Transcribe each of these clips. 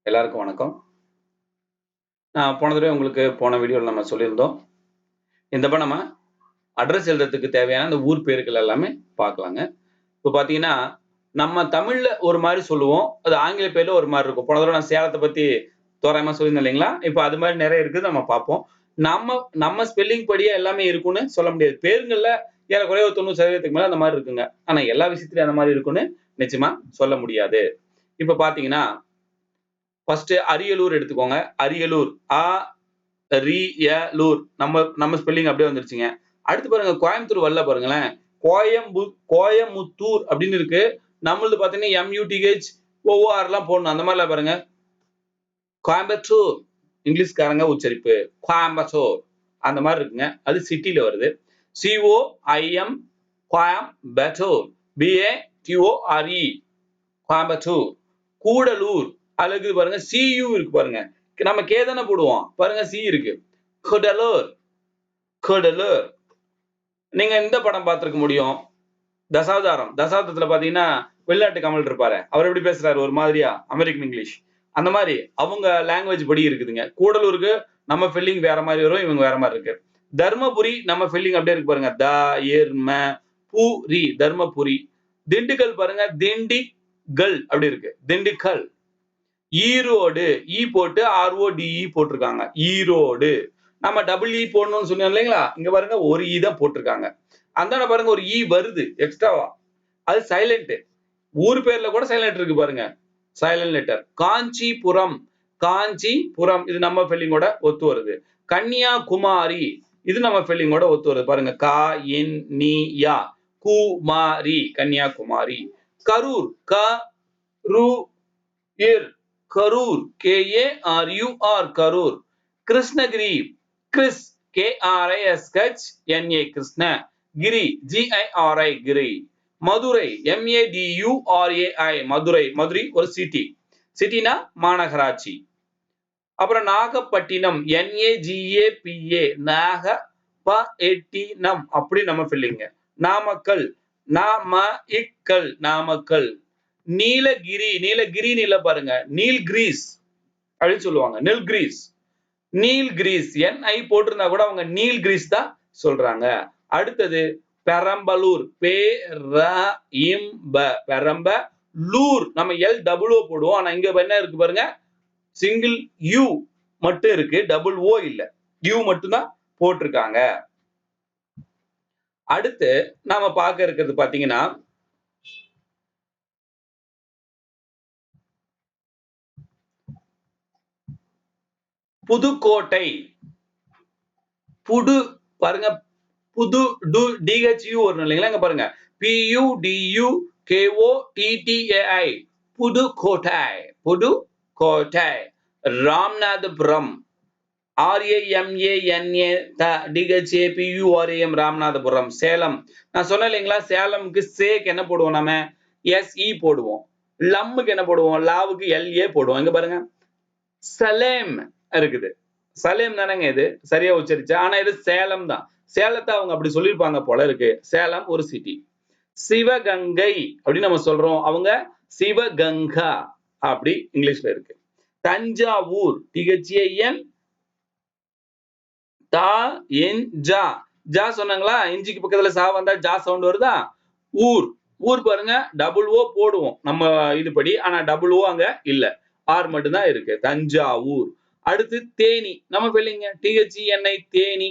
எல்லாருக்கும் வணக்கம். போன தடவை உங்களுக்கு போன வீடியோல நம்ம சொல்லியிருந்தோம். இந்த தடவ நம்ம அட்ரஸ் எழுதுறதுக்கு தேவையான அந்த ஊர் பேர்கள் எல்லாமே பார்க்கலாங்க. இப்ப பார்த்தீங்கன்னா, நம்ம தமிழ்ல ஒரு மாரி சொல்லுவோம். அது ஆங்கில பேர்ல ஒரு மாரி இருக்கும். போன தடவ நான் சேலத்த பத்தி தோராயமா சொல்லியிருந்தேன் இல்லைங்களா? இப்ப அது மாரி நெறைய இருக்குது நம்ம பார்ப்போம். நம்ம ஸ்பெல்லிங் படியே எல்லாமே இருக்கும்னு சொல்ல முடியாது. பேருங்கள்ல ஏறக்குறைய ஒரு 90% மேல அந்த மாரி இருக்குங்க. ஆனா எல்லா விஷயத்திலயும் அந்த மாரி இருக்கும்னு நிச்சயமா சொல்ல முடியாது. இப்ப பார்த்தீங்கன்னா, ஃபர்ஸ்ட் அரியலூர் எடுத்துக்கோங்க. அரியலூர். ரியலூர். நம்ம ஸ்பெல்லிங் அப்படியே வந்துருச்சுங்க. அடுத்து பாருங்க கோயம்புத்தூர் வரல பாருங்களேன். கோயமுத்தூர் அப்படின்னு இருக்கு. நம்மளது பாத்தீங்கன்னா எம்யூடிஹெச் ஓஆர்லாம் போடணும். அந்த மாதிரிலாம் பாருங்க. கோயம்புத்தூர். இங்கிலீஷ்காரங்க உச்சரிப்பு. கோயம்புத்தூர். அந்த மாதிரி இருக்குங்க. அது சிட்டில வருது. COIM கோயம்புத்தூர். BATORE கோயம்புத்தூர். கூடலூர். அதுல இருக்குது பாருங்க CU இருக்கு பாருங்க. நம்ம கே தானே போடுவோம். பாருங்க சி இருக்கு. கடலூர். கடலூர். நீங்க இந்த படம் பார்த்திருக்க முடியும். தசாவதாரம். தசாவதாரத்துல பாத்தீங்கன்னா வெளிநாட்டு கமல் இருப்பாரு. அவர் எப்படி பேசுறாரு ஒரு மாதிரியா அமெரிக்கன் இங்கிலீஷ். அந்த மாதிரி அவங்க லாங்குவேஜ் படி இருக்குதுங்க. கூடலூருக்கு நம்ம ஃபெல்லிங் வேற மாதிரி வரும். இவங்க வேற மாதிரி இருக்கு. தர்மபுரி நம்ம ஃபெல்லிங் அப்படியே இருக்கு பாருங்க. பூரி தர்மபுரி. திண்டுக்கல் பாருங்க திண்டிகல் அப்படி இருக்கு. திண்டுக்கல். ஈரோடு ஈ போட்டு RODE போட்டிருக்காங்க. ஈரோடு. நம்ம டபுள் இ போடணும்னு சொன்னோம் இல்லைங்களா? இங்க பாருங்க ஒரு ஈ தான் போட்டிருக்காங்க. அந்தாண்ட பாருங்க ஒரு ஈ வருது எக்ஸ்ட்ராவா. அது சைலண்ட். ஊர் பேர்ல கூட சைலண்ட் இருக்கு பாருங்க. Silent letter. காஞ்சிபுரம். காஞ்சிபுரம் இது நம்ம ஃபெல்லிங்கோட ஒத்து வருது. கன்னியாகுமரி இது நம்ம ஃபெல்லிங்கோட ஒத்து வருது பாருங்க. யா குமாரி கன்னியாகுமரி. கரூர் கரூர் KARUR கரூர். கிருஷ்ணகிரி KRISHNA கிருஷ்ண. கிரி GIRI கிரி. மதுரை MADURAI மதுரை. மதுரை ஒரு சிட்டி. சிட்டினா மாநகராட்சி. அப்புறம் நாகப்பட்டினம் NAGAPA நாகப்பட்டினம் அப்படி நம்ம ஃபில்லிங்க. நாமக்கல் நாமக்கல். நீலகிரி நீலகிரின்னு இல்ல பாருங்க. நீல்கிரீஸ் அப்படின்னு சொல்லுவாங்க. நீல்கிரீஸ் NI போட்டிருந்தா கூட அவங்க நீல்கிரீஸ் தான் சொல்றாங்க. அடுத்தது பெரம்பலூர் பெரம்பலூர் நம்ம LOO போடுவோம். ஆனா இங்க என்ன இருக்கு பாருங்க. சிங்கிள் U மட்டும் இருக்கு. டபுள் O இல்ல. U மட்டும் தான் போட்டிருக்காங்க. அடுத்து நாம பார்க்க இருக்கிறது பாத்தீங்கன்னா புதுக்கோட்டை. புது பாருங்க. புது DHU வரும் இல்லைங்களா? இங்க பாருங்க. PUDUKOTTAI புதுக்கோட்டை. ராமநாதபுரம் RAMANADHAPURAM ராமநாதபுரம். சேலம். நான் சொன்னேன் இல்லைங்களா? சேலம்க்கு சேக்கு என்ன போடுவோம் நாம? SE போடுவோம். லம்முக்கு என்ன போடுவோம்? லாவுக்கு LA போடுவோம். இங்க பாருங்க. சலேம் இருக்குது. சலேம் தானங்க இது சரியா உச்சரிச்சா. ஆனா இது சேலம் தான். சேலத்தை அவங்க அப்படி சொல்லியிருப்பாங்க போல இருக்கு. சேலம் ஒரு சிட்டி. சிவகங்கை அப்படின்னு நம்ம சொல்றோம். அவங்க சிவகங்கா அப்படி இங்கிலீஷ்ல இருக்கு. தஞ்சாவூர் THAN ஜா சொன்னாங்களா? இஞ்சிக்கு பக்கத்துல சா வந்தா ஜா சவுண்ட் வருதா? ஊர் பாருங்க. டபுள் O போடுவோம் நம்ம இதுபடி. ஆனா டபுள் O அங்க இல்ல. ஆர் மட்டும் தான் இருக்கு. தஞ்சாவூர். அடுத்து தேனி நம்ம ஃபெல்லிங்க. THENI தேனி.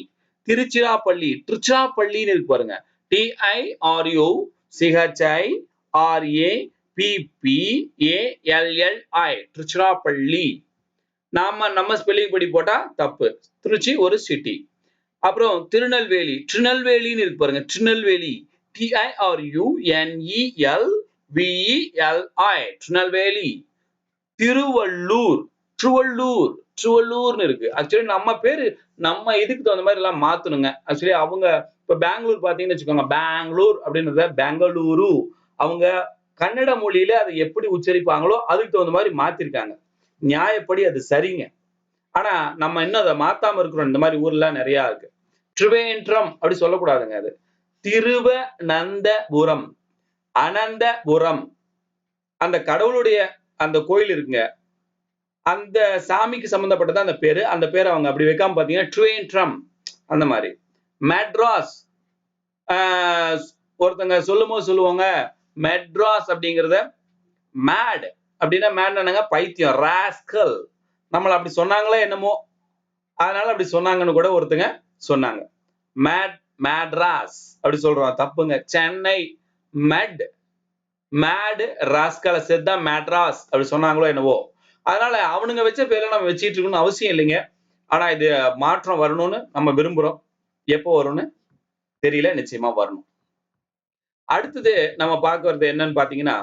திருச்சிராப்பள்ளின்னு இருக்கு பாருங்க. TIRUCHIRAPPALLI திருச்சிராப்பள்ளி. நம்ம ஸ்பெல்லிங் படி போட்டா தப்பு. திருச்சி ஒரு சிட்டி. அப்புறம் திருநெல்வேலின்னு இருக்கு பாருங்க. திருநெல்வேலி TIRUNELVELI திருநெல்வேலி. திருவள்ளூர்னு இருக்கு. ஆக்சுவலி நம்ம பேரு நம்ம இதுக்கு தகுந்த மாதிரி எல்லாம் மாத்தணுங்க. ஆக்சுவலி அவங்க இப்ப பெங்களூர் பாத்தீங்கன்னு வச்சுக்கோங்க. பெங்களூர் அப்படின்றத பெங்களூரு. அவங்க கன்னட மொழியில அதை எப்படி உச்சரிப்பாங்களோ அதுக்கு தகுந்த மாதிரி மாத்திருக்காங்க. நியாயப்படி அது சரிங்க. ஆனா நம்ம இன்னும் அதை மாத்தாம இருக்கிறோம். இந்த மாதிரி ஊர்ல நிறைய இருக்கு. திருவேன்றம் அப்படி சொல்லக்கூடாதுங்க. அது திருவனந்தபுரம். அனந்தபுரம் அந்த கடவுளுடைய அந்த கோயில் இருக்குங்க. அந்த சாமிக்கு சம்பந்தப்பட்டது அந்த பேரு. அந்த பேரை அவங்க அப்படி வைக்காம பாத்தீங்கன்னா ட்ரேன்ட்ரம் அந்த மாதிரி. மெட்ராஸ் ஒருத்தங்க சொல்லும்போது சொல்லுவாங்க மெட்ராஸ் அப்படிங்கறத மேட் அப்படின்னா மேட் என்னங்க பைத்தியம், ராஸ்கல். நம்மள அப்படி சொன்னாங்களே என்னமோ, அதனால அப்படி சொன்னாங்கன்னு கூட ஒருத்தங்க சொன்னாங்க. மேட்ராஸ் அப்படி சொல்றோம், தப்புங்க. சென்னை மெட் மேட் ராஸ்கல சேர்த்தா மேட்ராஸ் அப்படி சொன்னாங்களோ என்னவோ. அதனால அவனுங்க வச்ச பேர்ல நம்ம வச்சிட்டு இருக்கணும்னு அவசியம் இல்லைங்க. ஆனா இது மாற்றம் வரணும்னு நம்ம விரும்புறோம். எப்போ வரும்னு தெரியல, நிச்சயமா வரணும். அடுத்தது நம்ம பார்க்கறது என்னன்னு பாத்தீங்கன்னா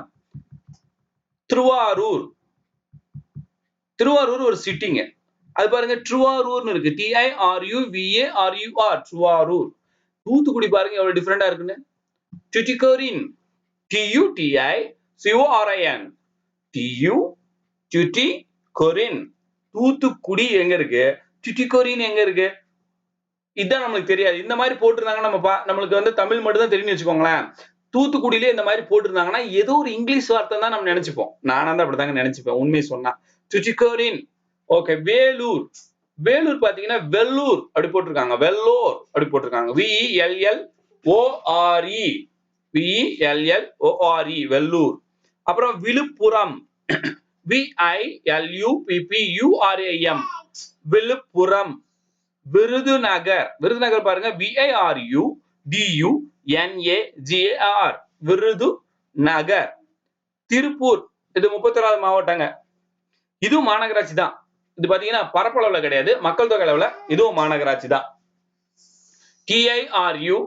திருவாரூர். திருவாரூர் ஒரு சிட்டிங்க. அது பாருங்க திருவாரூர்னு இருக்கு, TIRUVARUR திருவாரூர். தூத்துக்குடி பாருங்க எவ்வளவு டிஃபரெண்டா இருக்குன்னு. டுட்டிகோரின் TUTICORIN டுட்டிகோரின். தூத்துக்குடி எங்க இருக்கு, டுட்டிகோரின் எங்க இருக்கு, இதுதான் நம்மளுக்கு தெரியாது. இந்த மாதிரி போட்டிருந்தாங்க நம்மளுக்கு வந்து தமிழ் மட்டும் தான் தெரியும்னு வச்சுக்கோங்களேன். தூத்துக்குடியிலே இந்த மாதிரி போட்டிருந்தாங்கன்னா ஏதோ ஒரு இங்கிலீஷ் வார்த்தை தான் நம்ம நினைச்சுப்போம். நானா தான் அப்படிதாங்க நினைச்சுப்பேன் உண்மையை சொன்னா. டுட்டிகோரின். ஓகே. வேலூர். வேலூர் பாத்தீங்கன்னா வெள்ளூர் அப்படி போட்டிருக்காங்க, வெள்ளோர் அப்படி போட்டிருக்காங்க. VELLORE VELLORE Vellur. அப்புறம் விழுப்புரம் VILUPPURAM விழுப்புரம். விருதுநகர். விருதுநகர் பாருங்க VIRUDUNAGAR விருது நகர். திருப்பூர் இது 31வது மாவட்டங்க. இதுவும் மாநகராட்சி தான். இது பாத்தீங்கன்னா பரப்பளவுல கிடையாது, மக்கள் தொகை அளவுல இதுவும் மாநகராட்சி தான். TIRUPPUR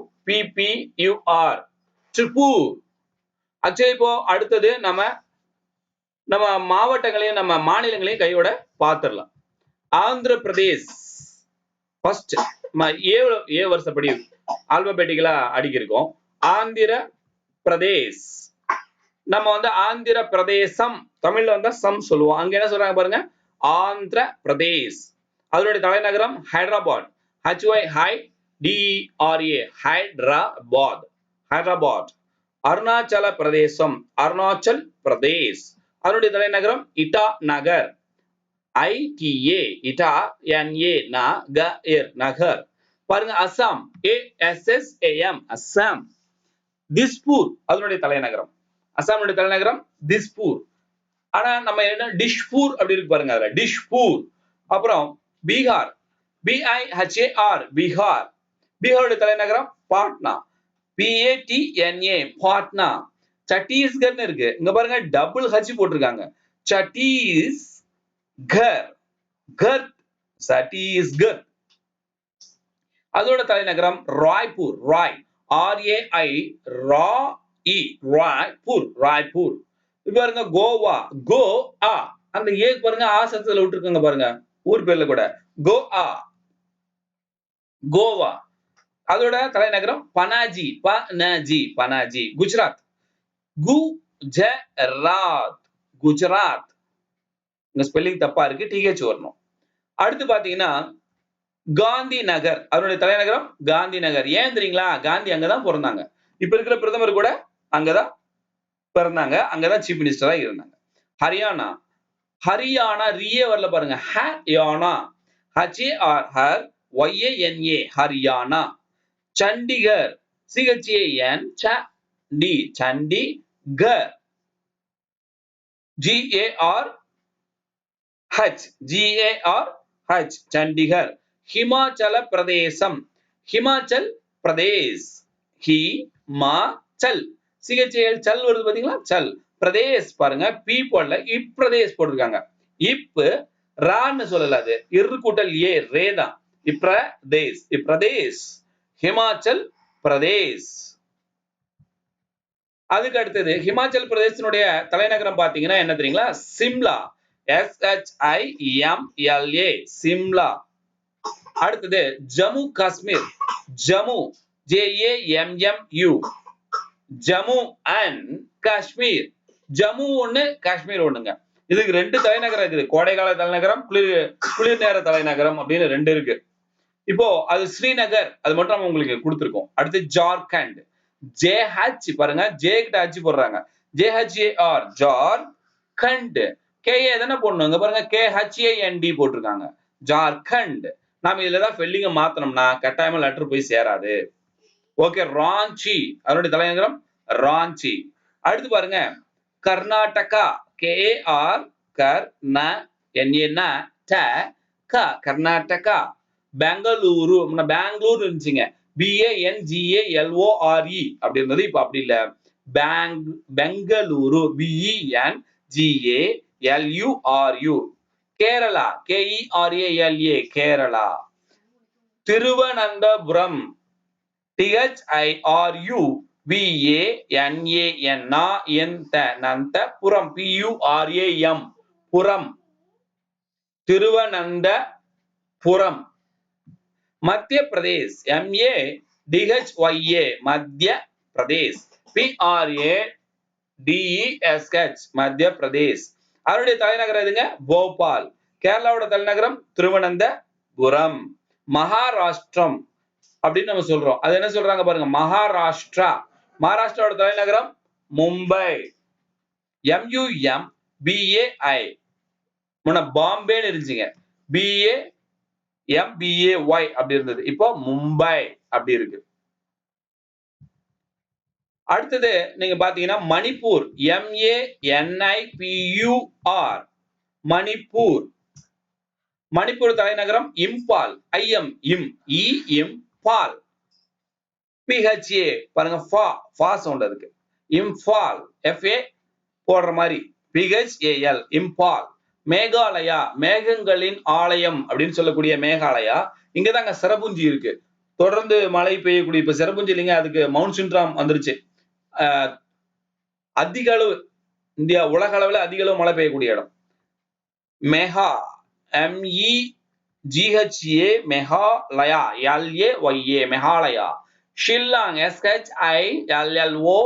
திருப்பூர். ஆக்சுவலி இப்போ அடுத்தது நம்ம மாவட்டங்களையும் நம்ம மாநிலங்களையும் கையோட பார்த்துடலாம். ஆந்திர பிரதேஷ் ஃபர்ஸ்ட் ஏ வருஷப்படி ஆல்பபெட்டிக்கலா அடிக்கிருக்கோம். ஆந்திர பிரதேஷ். நம்ம வந்து ஆந்திர பிரதேசம் தமிழ்ல வந்தா சம் சொல்லுவோம். அங்க என்ன சொல்றாங்க பாருங்க, ஆந்திர பிரதேஷ். அதனுடைய தலைநகரம் ஹைதராபாத். HYDRA ஹைதராபாத். ஹைதராபாத். அருணாச்சல பிரதேசம் அருணாச்சல் பிரதேஷ். அதனுடைய தலைநகரம் இட்டா நகர். ITA இட்டா நகர். பாருங்க அசாம் ASSAM அசாம். திஸ்பூர் அதனுடைய தலைநகரம். அசாமுடைய தலைநகரம் திஸ்பூர். ஆனா நம்ம என்ன டிஷ்பூர் அப்படி இருக்கு பாருங்க, அதுல டிஷ்பூர். அப்புறம் பீகார் BIHAR பீகார். பீகாருடைய தலைநகரம் பாட்னா. PATNA பாட்னா. சத்தீஸ்கர் இருக்கு, இங்க பாருங்க டபுள் H போட்டிருக்காங்க, சத்தீஸ்கர். சத்தீஸ்கர். அதோட தலைநகரம் ராய்ப்பூர். RAI ராய்ப்பூர். ராய்ப்பூர். பாருங்க கோவா. அந்த ஏ பாருங்க ஆசத்துல விட்டுருக்காங்க பாருங்க ஊர் பேர்ல கூட, கோவா. அதோட தலைநகரம் பனாஜி. பனாஜி. குஜராத். குஜராத். இந்த ஸ்பெல்லிங் தப்பா இருக்கு, TH வரணும். அடுத்து பாத்தீங்கன்னா காந்தி நகர். அதனுடைய தலைநகரம் காந்தி நகர். ஏன் தெரியுங்களா, காந்தி அங்கதான் பிறந்தாங்க. இப்ப இருக்கிற பிரதமர் கூட அங்கதான் பிறந்தாங்க, அங்கதான் சீஃப் மினிஸ்டரா இருந்தாங்க. ஹரியானா. ஹரியானா ரியே வரல பாருங்க, Haryana. HARYANA Haryana. Chandigarh. CHAN Chandigarh. GARH Chandigarh. Himachal பிரதேசம். ஹிமாச்சல் பிரதேஷ். ஹிமாச்சல். CHAL சல் வருது பாத்தீங்களா, சல். பிரதேஷ் பாருங்க பி போடல, இப்பிரதேஷ் போட்டிருக்காங்க. ரான்னு சொல்லல, அது இரு கூட்டல் ஏ ரே தான். இப்பிரதேஷ். இப்பிரதேஷ். ஹிமாச்சல் பிரதேஷ். அதுக்கு அடுத்தது ஹிமாச்சல் பிரதேசனுடைய தலைநகரம் பாத்தீங்கன்னா என்ன தெரியுங்களா, சிம்லா. SHIMLA சிம்லா. அடுத்தது ஜம்மு காஷ்மீர். Jammu JAMMU Jammu and Kashmir. ஜம்மு ஒண்ணு காஷ்மீர் ஒண்ணுங்க. இதுக்கு ரெண்டு தலைநகரம் இருக்குது, கோடைகால தலைநகரம், குளிர் நேர தலைநகரம் அப்படின்னு ரெண்டு இருக்கு. இப்போ அது ஸ்ரீநகர், அது மட்டும் நம்ம உங்களுக்கு கொடுத்திருக்கோம். அடுத்து ஜார்க்கண்ட். JH பாருங்க, ஜே கிட்ட H போடுறாங்க, JHAR ஜார்க்கண்ட். கேஏ தானே போடணும். இங்க பாருங்க KHAND போட்டிருக்காங்க. ஜார்க்கண்ட். நாம இதுலதான் ஸ்பெல்லிங்க மாத்தணும்னா கட்டாயமா லெட்டர் போய் சேராது. ஓகே, ராஞ்சி அதனுடைய தலைநகரம் ராஞ்சி. அடுத்து பாருங்க கர்நாடகா, KAR கர்நாடகா. பெங்களூரு, பெங்களூர் இருந்துச்சுங்க, BANGALORE அப்படி இருந்தது, இப்ப அப்படி இல்ல, Bengaluru, BENGALURU. Kerala, KERALA Kerala. Thiruvananthapuram, THIRUVANANTHAPURAM PURAM புரம். திருவனந்தபுரம். மத்திய பிரதேஷ், MADHYA மத்திய பிரதேஷ், PRADESH மத்திய பிரதேஷ். அவருடைய தலைநகரம் எதுங்க? போபால். கேரளாவோட தலைநகரம் திருவனந்தபுரம். மகாராஷ்டிரம் அப்படின்னு நம்ம சொல்றோம். அது என்ன சொல்றாங்க பாருங்க, மகாராஷ்டிரா. மகாராஷ்டிராவோட தலைநகரம் மும்பை. MUMBAI முன்ன பாம்பேன்னு இருந்துச்சுங்க, BAMBAY அப்படி இருந்தது, இப்போ மும்பை அப்படி இருக்கு. அடுத்தது நீங்க பாத்தீங்கன்னா மணிப்பூர், MANIPUR மணிப்பூர். மணிப்பூர் தலைநகரம் இம்பால், இம்பால். PHA பாருங்க, ஃபா சவுண்ட் இருக்கு, இம்பால், FA போடுற மாதிரி, PHAL இம்பால். மேகாலயா, மேகங்களின் ஆலயம் அப்படின்னு சொல்லக்கூடிய மேகாலயா. இங்கதாங்க சிரபுஞ்சி இருக்கு, தொடர்ந்து மழை பெய்யக்கூடிய. இப்ப சிரபுஞ்சி இல்லைங்க, அதுக்கு மவுண்ட் சிண்ட்ராம் வந்துருச்சு. அதிக அளவு இந்தியா உலக அளவுல அதிக அளவு மழை பெய்யக்கூடிய இடம். Mega, MEGHA Meghalaya, LAYA Meghalaya. Shillong, SHILLO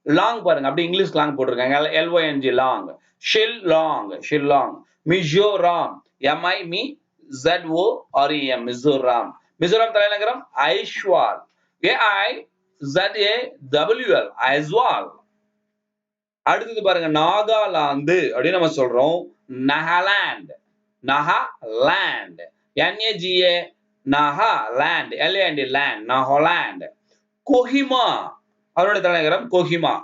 long பாருங்க, அப்படி இங்கிலீஷ் லாங் போட்டிருக்காங்க, LONG long. Shillong. Mizoram, MIMZORAM Mizoram. Mizoram தலைநகரம் ஐஸ்வால், AIZAWL ஐஸ்வால். அடுத்தது பாருங்க நாகாலாந்து அப்படின்னு நம்ம சொல்றோம், Nagaland, NAGA Nagaland, LAND land, Nagaland. Kohima, அவருடைய தலைநகரம் கோஹிமா,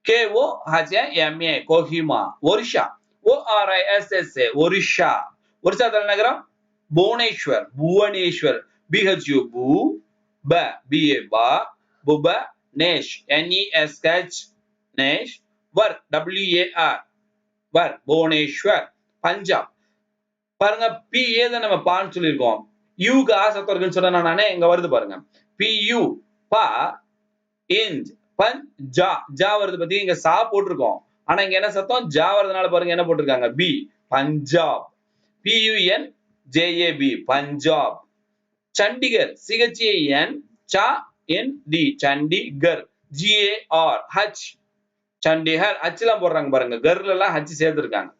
KOHAMA கோஹிமா. ஒரிஷா, ORISSA ஒரிஷா. ஒரிஷா தலைநகரம் Bhubaneswar, BHU BA Bhubanesh, NESH நேஷ், WAR புவனேஸ்வர். பஞ்சாப் பாருங்க, PA தான் நம்ம பான்னு சொல்லியிருக்கோம், யூக்கு ஆசத்தம் இருக்குன்னு சொன்னா நானே, இங்க வருது பாருங்க, PU பா இஞ்ச் பஞ்சா, ஜா வருது பத்தி, இங்க சா போட்டிருக்கோம், ஆனா இங்க என்ன சத்தம், ஜா வருதுனால பாருங்க என்ன போட்டிருக்காங்க, B Punjab, PUNJAB Punjab. Chandigarh, CHAND Chandigarh, GARH Chandigarh, ஹச்லாம் போடுறாங்க பாருங்க, கர்ல எல்லாம் ஹச் சேர்த்திருக்காங்க.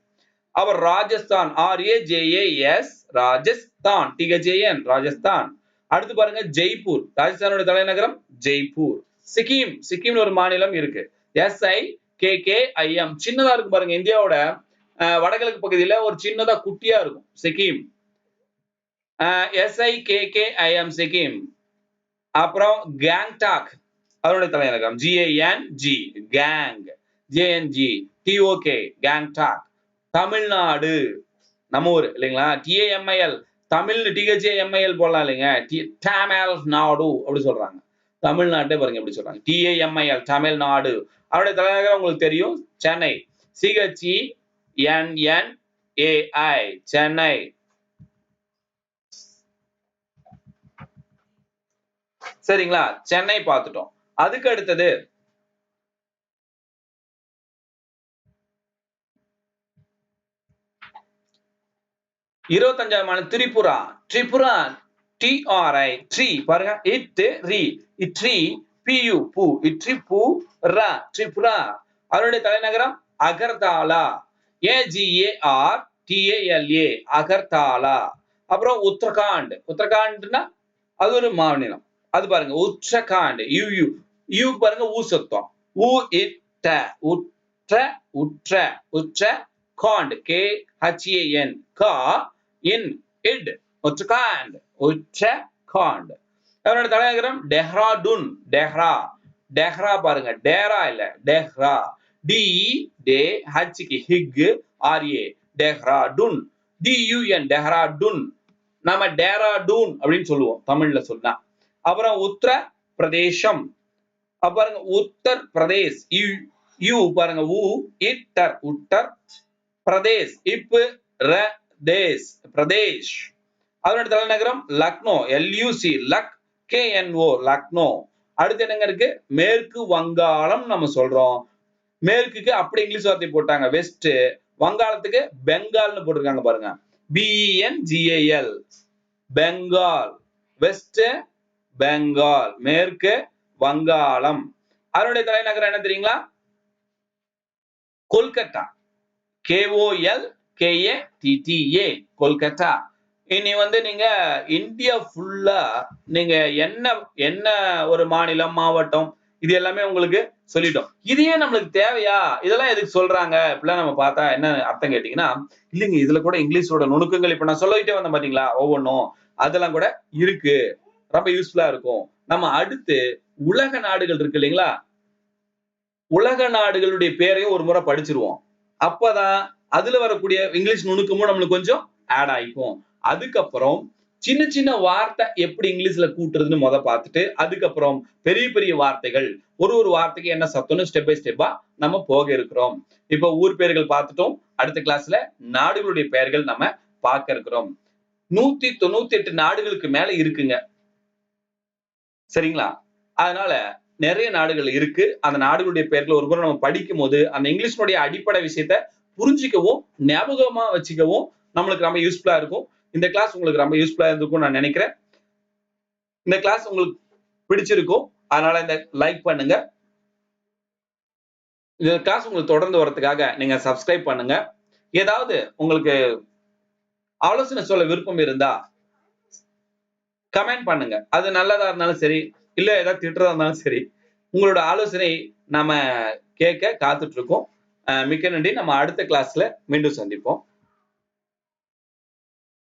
அவர் ராஜஸ்தான், RAJAS ராஜஸ்தான், THAN ராஜஸ்தான். அடுத்து பாருங்க ஜெய்ப்பூர், ராஜஸ்தானோட தலைநகரம் ஜெய்ப்பூர். சிக்கிம் ஒரு மாநிலம் இருக்கு, SIKKIM சின்னதா இருக்கு பாருங்க, இந்தியாவோட வடகிழக்கு பகுதியில ஒரு சின்னதா குட்டியா இருக்கும் சிக்கிம், SIKKIM சிக்கிம். அப்புறம் கேங்டாக், அதனுடைய தலைநகரம் GANG TOK கேங்டாக். தமிழ்நாடு, நம்ம ஊர் இல்லைங்களா, TAMIL தமிழ், THAMIL போடலாம் இல்லைங்க, தமிழ் நாடு அப்படி சொல்றாங்க. தமிழ்நாட்டை பாருங்க எப்படி சொல்றாங்க, TAMIL தமிழ்நாடு. அவருடைய தலைநகரம் உங்களுக்கு தெரியும், சென்னை, CHENNNAI சென்னை. சரிங்களா, சென்னை பார்த்துட்டோம். அதுக்கு அடுத்தது 25வது திரிபுரா, TRI ட்ரீ பாருங்க, இட்ரி, PU பூ, இட்ரிபுரா, திரிபுரா. அவருடைய தலைநகரம் அகர்தாலா, AGARTALA அகர்தாலா. அப்புறம் உத்தரகாண்ட்னா அது ஒரு மாநிலம், அது பாருங்க உத்தரகாண்ட், யூ பாருங்க ஊ சத்தம், உற்ற காண்ட் KHAN கா இன் இட் உட்காண்ட் காண்ட். அதனோட தலைநகரம் டெஹ்ராடூன். டெஹ்ரா பாருங்க, டேரா இல்ல Dehra. DEH ஹிக் RA Dehradun. DUN Dehradun. நாம டேராடூன் அப்படின்னு சொல்லுவோம் தமிழ்ல சொன்னா. அப்புறம் உத்தர பிரதேசம். பாருங்க உத்தர் பிரதேஷ். யூ பாருங்க இட்டர் உத்தர் பிரதேஷ் பிரதேஷ். அதனுடைய தலைநகரம் லக்னோ LUC KNO லக்னோ. அடுத்து என்னங்க இருக்கு? மேற்கு வங்காளம் நம்ம சொல்றோம். மேற்குக்கு அப்படி இங்கிலீஷ் வார்த்தை போட்டாங்க வெஸ்ட், வங்காளத்துக்கு பெங்கால்னு போட்டிருக்காங்க பாருங்க. BENGAL பெங்கால். வெஸ்ட் பெங்கால், மேற்கு வங்காளம். அதனுடைய தலைநகரம் என்ன தெரியுங்களா? கொல்கத்தா. KOLKATTA கொல்கத்தா. இனி நீங்க இந்தியா ஃபுல்லா நீங்க என்ன ஒரு மாநிலம் மாவட்டம் இது எல்லாமே உங்களுக்கு சொல்லிட்டோம். இதையே நம்மளுக்கு தேவையா? இதெல்லாம் எதுக்கு சொல்றாங்க இப்படிலாம் நம்ம பார்த்தா என்ன அர்த்தம் கேட்டீங்கன்னா, இல்லைங்க இதுல கூட இங்கிலீஷோட நுணுக்கங்கள் இப்ப நான் சொல்லிட்டே வந்தேன் பாத்தீங்களா ஒவ்வொன்றும், அதெல்லாம் கூட இருக்கு, ரொம்ப யூஸ்ஃபுல்லா இருக்கும். நம்ம அடுத்து உலக நாடுகள் இருக்கு இல்லைங்களா, உலக நாடுகளுடைய பேரையும் ஒரு முறை படிச்சிருவோம். அப்பதான் அதுல வரக்கூடிய இங்கிலீஷ் நுணுக்கமும் நம்மளுக்கு கொஞ்சம் ஆட் ஆயிக்கும். அதுக்கப்புறம் சின்ன சின்ன வார்த்தை எப்படி இங்கிலீஷ்ல கூட்டுறதுன்னு முத பார்த்துட்டு அதுக்கப்புறம் பெரிய பெரிய வார்த்தைகள் ஒரு வார்த்தைக்கு என்ன சத்தம்னு ஸ்டெப் பை ஸ்டெப்பா நம்ம போக இருக்கிறோம். இப்ப ஊர் பெயர்கள் பார்த்துட்டோம். அடுத்த கிளாஸ்ல நாடுகளுடைய பெயர்கள் நம்ம பார்க்க இருக்கிறோம். 198 நாடுகளுக்கு மேல இருக்குங்க, சரிங்களா? அதனால நிறைய நாடுகள் இருக்கு. அந்த நாடுகளுடைய பெயர்கள் ஒரு முறை நம்ம படிக்கும் போது அந்த இங்கிலீஷனுடைய அடிப்படை விஷயத்த புரிஞ்சிக்கவும் ஞாபகமா வச்சுக்கவும் நம்மளுக்கு ரொம்ப யூஸ்ஃபுல்லா இருக்கும். இந்த கிளாஸ் உங்களுக்கு ரொம்ப யூஸ்ஃபுல்லா இருந்திருக்கும் நான் நினைக்கிறேன். இந்த கிளாஸ் உங்களுக்கு பிடிச்சிருக்கும், அதனால இந்த லைக் பண்ணுங்க. இந்த கிளாஸ் உங்களுக்கு தொடர்ந்து வரதுக்காக நீங்க சப்ஸ்கிரைப் பண்ணுங்க. ஏதாவது உங்களுக்கு ஆலோசனை சொல்ல விருப்பம் இருந்தா கமெண்ட் பண்ணுங்க. அது நல்லதா இருந்தாலும் சரி, இல்ல ஏதாவது திட்டுறதா இருந்தாலும் சரி, உங்களோட ஆலோசனை நாம கேட்க காத்துட்டு இருக்கோம். மிக்க நன்றி. நம்ம அடுத்த கிளாஸ்ல மீண்டும் சந்திப்போம்.